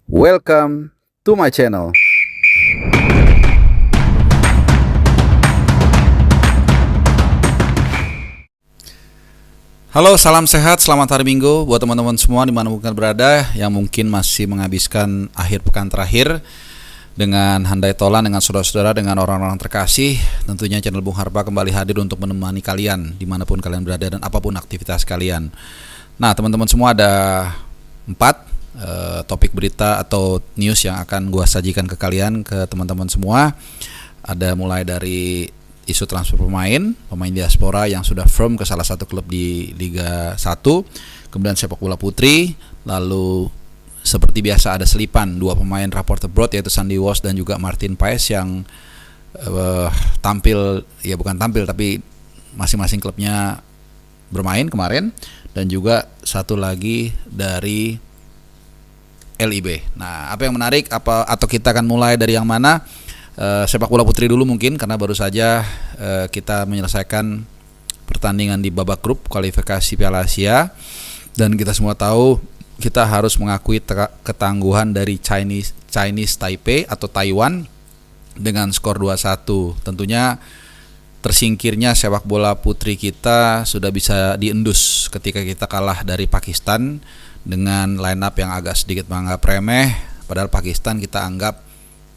Welcome to my channel. Halo, salam sehat, selamat hari Minggu buat teman-teman semua dimanapun kalian berada yang mungkin masih menghabiskan akhir pekan terakhir dengan handai tolan dengan saudara-saudara, dengan orang-orang terkasih. Tentunya channel Bung Harpa kembali hadir untuk menemani kalian dimanapun kalian berada dan apapun aktivitas kalian. Nah, teman-teman semua, ada 4 topik berita atau news yang akan gua sajikan ke kalian, ke teman-teman semua. Ada mulai dari isu transfer pemain diaspora yang sudah firm ke salah satu klub di Liga 1, kemudian sepak bola putri, lalu seperti biasa ada selipan 2 pemain report abroad yaitu Sandy Walsh dan juga Martin Paes yang tampil, ya bukan tampil tapi masing-masing klubnya bermain kemarin, dan juga satu lagi dari LIB. Nah, apa yang menarik atau kita akan mulai dari yang mana? Sepak bola putri dulu mungkin, karena baru saja kita menyelesaikan pertandingan di babak grup kualifikasi Piala Asia, dan kita semua tahu kita harus mengakui ketangguhan dari Chinese Taipei atau Taiwan dengan skor 2-1. Tentunya tersingkirnya sepak bola putri kita sudah bisa diendus ketika kita kalah dari Pakistan dengan line up yang agak sedikit menganggap remeh, padahal Pakistan kita anggap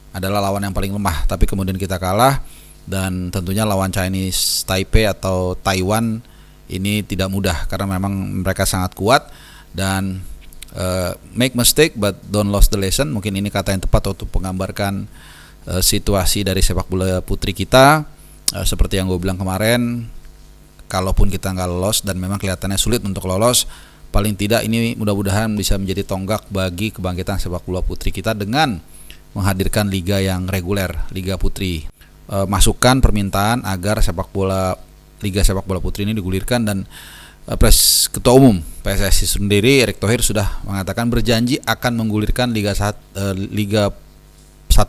adalah lawan yang paling lemah, tapi kemudian kita kalah. Dan tentunya lawan Chinese Taipei atau Taiwan ini tidak mudah karena memang mereka sangat kuat. Dan make mistake but don't lose the lesson, mungkin ini kata yang tepat untuk menggambarkan situasi dari sepak bola putri kita. Seperti yang gue bilang kemarin, kalaupun kita nggak lolos dan memang kelihatannya sulit untuk lolos, paling tidak ini mudah-mudahan bisa menjadi tonggak bagi kebangkitan sepak bola putri kita dengan menghadirkan liga yang reguler, Liga Putri. Masukan permintaan agar Liga Sepak Bola Putri ini digulirkan, dan Ketua Umum PSSI sendiri Erick Thohir sudah mengatakan berjanji akan menggulirkan Liga 1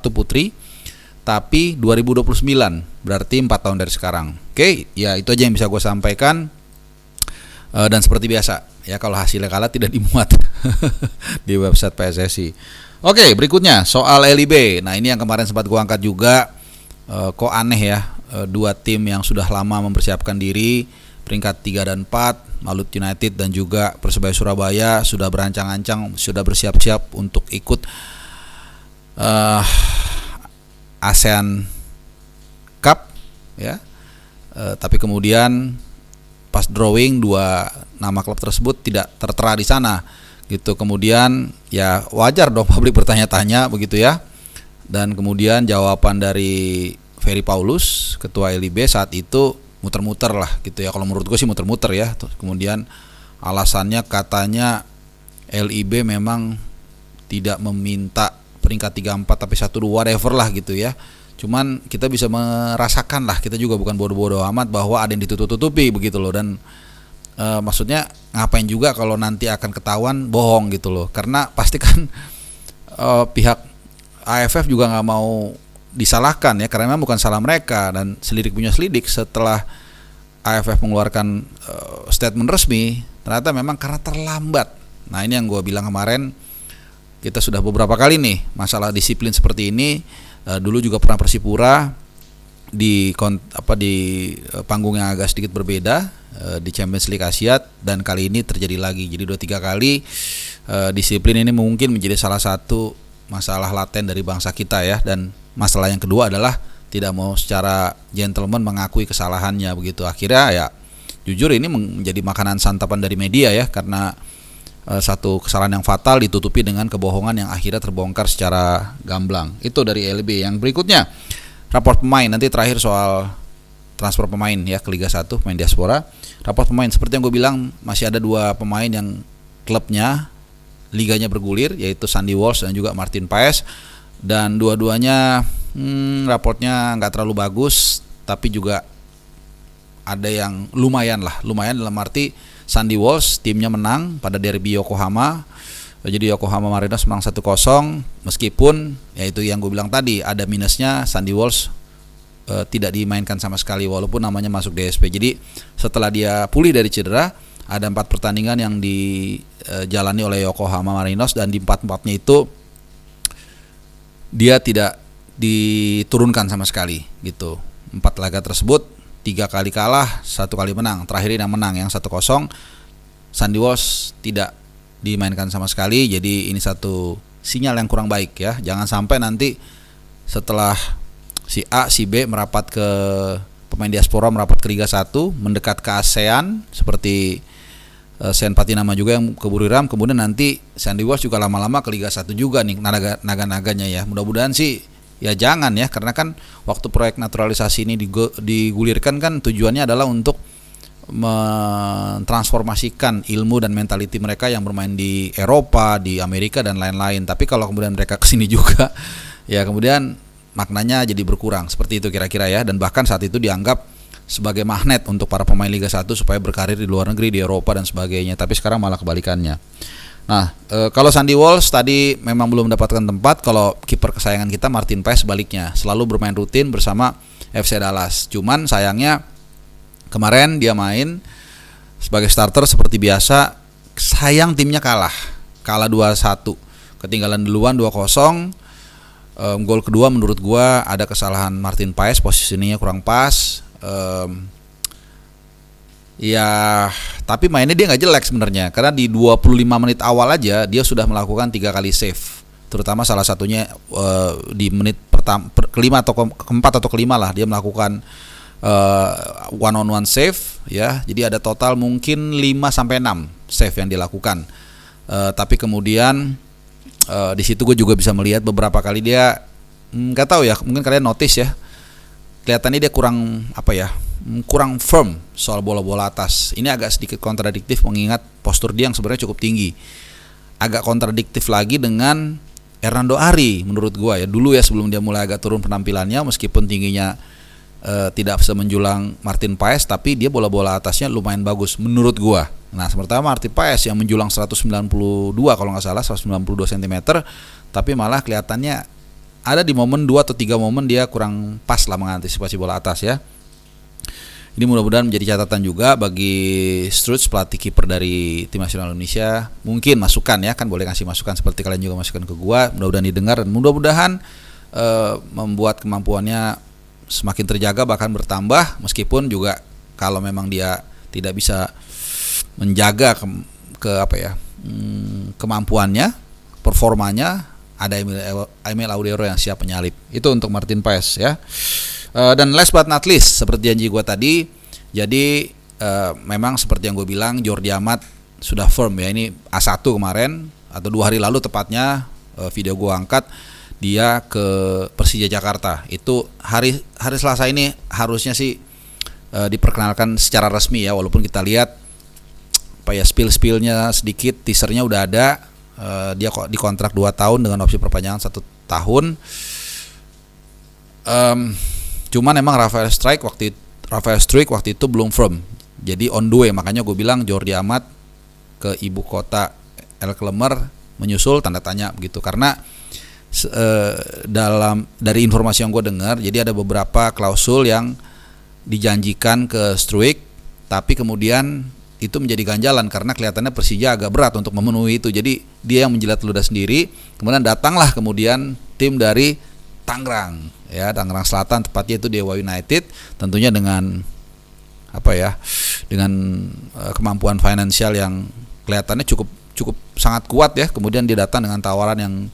Putri tapi 2029, berarti 4 tahun dari sekarang. Oke, ya itu aja yang bisa gue sampaikan. Dan seperti biasa ya, kalau hasilnya kalah tidak dimuat di website PSSI. Oke, berikutnya soal LIB. Nah, ini yang kemarin sempat gua angkat juga. Kok aneh ya, 2 tim yang sudah lama mempersiapkan diri, peringkat 3 dan 4, Malut United dan juga Persebaya Surabaya sudah berancang-ancang, sudah bersiap-siap untuk ikut ASEAN Cup ya. Tapi kemudian pas drawing 2 nama klub tersebut tidak tertera di sana gitu. Kemudian ya wajar dong publik bertanya-tanya begitu ya. Dan kemudian jawaban dari Ferry Paulus, ketua LIB saat itu, muter-muter lah gitu ya. Kalau menurut gue sih muter-muter ya. Kemudian alasannya katanya LIB memang tidak meminta peringkat 3 4 tapi 1 2 whatever lah gitu ya. Cuman kita bisa merasakan lah, kita juga bukan bodoh-bodoh amat bahwa ada yang ditutup-tutupi begitu loh. Dan maksudnya ngapain juga kalau nanti akan ketahuan bohong gitu loh. Karena pasti kan pihak AFF juga nggak mau disalahkan ya, karena memang bukan salah mereka. Dan selidik punya selidik, setelah AFF mengeluarkan statement resmi, ternyata memang karena terlambat. Nah, ini yang gue bilang kemarin, kita sudah beberapa kali nih masalah disiplin seperti ini. Dulu juga pernah Persipura di panggung yang agak sedikit berbeda, di Champions League Asia, dan kali ini terjadi lagi. Jadi 2-3 kali disiplin ini mungkin menjadi salah satu masalah laten dari bangsa kita ya. Dan masalah yang kedua adalah tidak mau secara gentleman mengakui kesalahannya begitu. Akhirnya ya jujur ini menjadi makanan santapan dari media ya, karena satu kesalahan yang fatal ditutupi dengan kebohongan yang akhirnya terbongkar secara gamblang. Itu dari LIB. Yang berikutnya raport pemain, nanti terakhir soal transfer pemain ya ke Liga 1, pemain diaspora. Raport pemain seperti yang gue bilang, masih ada 2 pemain yang klubnya liganya bergulir, yaitu Sandy Walsh dan juga Martin Paes. Dan dua-duanya raportnya nggak terlalu bagus, tapi juga ada yang lumayan dalam arti Sandy Walsh timnya menang pada derby Yokohama. Jadi Yokohama Marinos menang 1-0, meskipun ya itu yang gue bilang tadi, ada minusnya Sandy Walsh tidak dimainkan sama sekali walaupun namanya masuk DSP. Jadi setelah dia pulih dari cedera, ada 4 pertandingan yang dijalani oleh Yokohama Marinos, dan di 4-4-nya itu dia tidak diturunkan sama sekali gitu. 4 laga tersebut 3 kali kalah, 1 kali menang. Terakhir ini yang menang yang 1-0. Sandy Walsh tidak dimainkan sama sekali. Jadi ini satu sinyal yang kurang baik ya. Jangan sampai nanti setelah si A, si B merapat ke pemain diaspora, merapat ke Liga 1, mendekat ke ASEAN seperti Sean Patinama juga yang ke Buriram, kemudian nanti Sandy Walsh juga lama-lama ke Liga 1 juga nih naga-naganya ya. Mudah-mudahan sih ya jangan ya, karena kan waktu proyek naturalisasi ini digulirkan kan tujuannya adalah untuk mentransformasikan ilmu dan mentality mereka yang bermain di Eropa, di Amerika dan lain-lain. Tapi kalau kemudian mereka kesini juga ya kemudian maknanya jadi berkurang, seperti itu kira-kira ya. Dan bahkan saat itu dianggap sebagai magnet untuk para pemain Liga 1 supaya berkarir di luar negeri, di Eropa dan sebagainya. Tapi sekarang malah kebalikannya. Nah, kalau Sandy Walsh tadi memang belum mendapatkan tempat. Kalau kiper kesayangan kita Martin Paes sebaliknya, selalu bermain rutin bersama FC Dallas. Cuman sayangnya kemarin dia main sebagai starter seperti biasa. Sayang timnya kalah 2-1. Ketinggalan duluan 2-0. Gol kedua menurut gua ada kesalahan Martin Paes, posisinya kurang pas. Ya, tapi mainnya dia nggak jelek sebenarnya, karena di 25 menit awal aja dia sudah melakukan 3 kali save, terutama salah satunya di menit kelima atau keempat atau kelima lah dia melakukan one on one save ya. Jadi ada total mungkin 5-6 save yang dilakukan. Tapi kemudian di situ gue juga bisa melihat beberapa kali dia nggak tahu ya, mungkin kalian notice ya, kelihatannya dia kurang firm soal bola-bola atas. Ini agak sedikit kontradiktif mengingat postur dia yang sebenarnya cukup tinggi. Agak kontradiktif lagi dengan Hernando Ari menurut gua ya. Dulu ya sebelum dia mulai agak turun penampilannya, meskipun tingginya tidak semenjulang Martin Paes, tapi dia bola-bola atasnya lumayan bagus menurut gua. Nah, sementara Martin Paes yang menjulang 192 kalau nggak salah, 192 cm, tapi malah kelihatannya ada di momen 2 atau 3 momen dia kurang pas lah mengantisipasi bola atas ya. Ini mudah-mudahan menjadi catatan juga bagi Struts, pelatih kiper dari tim nasional Indonesia. Mungkin masukan ya, kan boleh ngasih masukan seperti kalian juga masukan ke gua. Mudah-mudahan didengar dan mudah-mudahan membuat kemampuannya semakin terjaga bahkan bertambah, meskipun juga kalau memang dia tidak bisa menjaga kemampuannya, performanya, ada Emil Audero yang siap menyalip. Itu untuk Martin Paes ya. Dan last but not least, seperti janji gue tadi, jadi memang seperti yang gue bilang, Jordi Amat sudah firm ya. Ini A1 kemarin atau 2 hari lalu tepatnya, video gue angkat, dia ke Persija Jakarta. Itu hari Selasa ini harusnya sih diperkenalkan secara resmi ya, walaupun kita lihat spill-spillnya sedikit, teasernya udah ada. Dia kok dikontrak 2 tahun dengan opsi perpanjangan 1 tahun. Cuman emang Rafael Struijk waktu itu belum firm, jadi on the way. Makanya gue bilang Jordi Amat ke ibu kota El Clemer menyusul tanda tanya begitu, karena dari informasi yang gue dengar, jadi ada beberapa klausul yang dijanjikan ke Struijk, tapi kemudian itu menjadi ganjalan karena kelihatannya Persija agak berat untuk memenuhi itu. Jadi dia yang menjilat ludah sendiri. Kemudian datanglah kemudian tim dari Tangerang ya, Tangerang Selatan tepatnya, itu Dewa United, tentunya dengan kemampuan finansial yang kelihatannya cukup sangat kuat ya. Kemudian dia datang dengan tawaran yang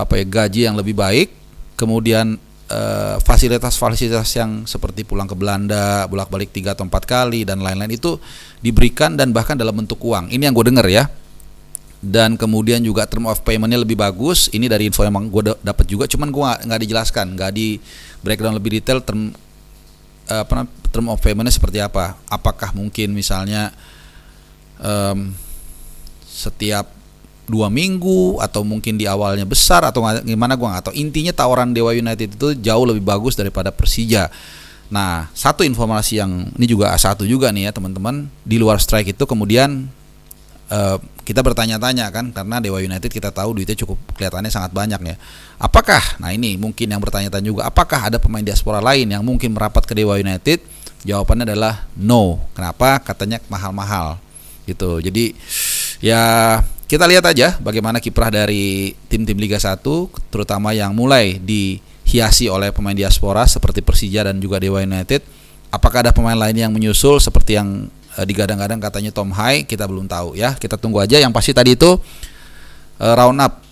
gaji yang lebih baik, kemudian fasilitas-fasilitas yang seperti pulang ke Belanda bolak-balik 3 atau 4 kali dan lain-lain itu diberikan, dan bahkan dalam bentuk uang. Ini yang gue dengar ya. Dan kemudian juga term of payment-nya lebih bagus. Ini dari info yang gue dapat juga, cuman gue nggak dijelaskan, nggak di breakdown lebih detail term of payment-nya seperti apa. Apakah mungkin misalnya setiap 2 minggu, atau mungkin di awalnya besar, atau gimana, gue nggak tahu. Intinya tawaran Dewa United itu jauh lebih bagus daripada Persija. Nah, satu informasi yang ini juga A1 juga nih ya teman-teman, di luar strike itu kemudian kita bertanya-tanya kan, karena Dewa United kita tahu duitnya cukup kelihatannya sangat banyak ya. Apakah, nah ini mungkin yang bertanya-tanya juga, apakah ada pemain diaspora lain yang mungkin merapat ke Dewa United? Jawabannya adalah no. Kenapa? Katanya mahal-mahal gitu. Jadi ya kita lihat aja bagaimana kiprah dari tim-tim Liga 1, terutama yang mulai dihiasi oleh pemain diaspora seperti Persija dan juga Dewa United. Apakah ada pemain lain yang menyusul seperti yang digadang-gadang katanya Tom Hai? Kita belum tahu ya. Kita tunggu aja. Yang pasti tadi itu round up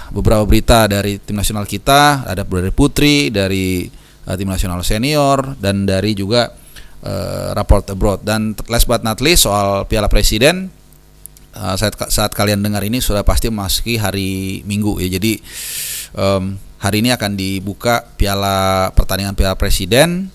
beberapa berita dari tim nasional kita, ada dari Putri, dari tim nasional senior, dan dari juga report abroad. Dan last but not least soal Piala Presiden, saat kalian dengar ini sudah pasti memasuki hari Minggu ya. Jadi hari ini akan dibuka pertandingan Piala Presiden,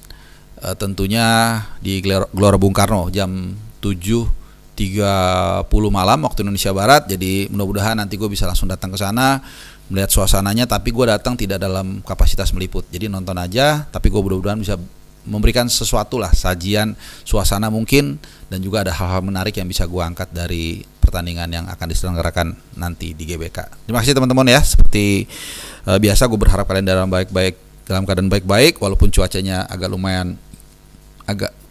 tentunya di Gelora Bung Karno jam 7.30 malam waktu Indonesia Barat. Jadi mudah-mudahan nanti gue bisa langsung datang ke sana melihat suasananya, tapi gue datang tidak dalam kapasitas meliput, jadi nonton aja. Tapi gue mudah-mudahan bisa memberikan sesuatu lah, sajian suasana mungkin, dan juga ada hal-hal menarik yang bisa gue angkat dari pertandingan yang akan diselenggarakan nanti di GBK. Terima kasih teman-teman ya. Seperti biasa, gue berharap kalian dalam keadaan baik-baik, walaupun cuacanya agak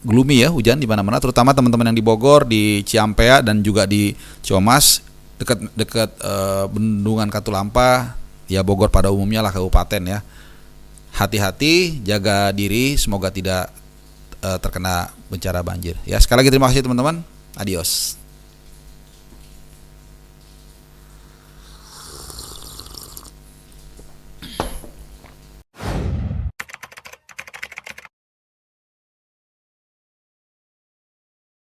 gloomy ya, hujan di mana-mana, terutama teman-teman yang di Bogor, di Ciampea, dan juga di Ciamas, dekat bendungan Katulampa, ya Bogor pada umumnya lah kabupaten ya. Hati-hati, jaga diri, semoga tidak terkena bencana banjir. Ya, sekali lagi terima kasih teman-teman. Adios.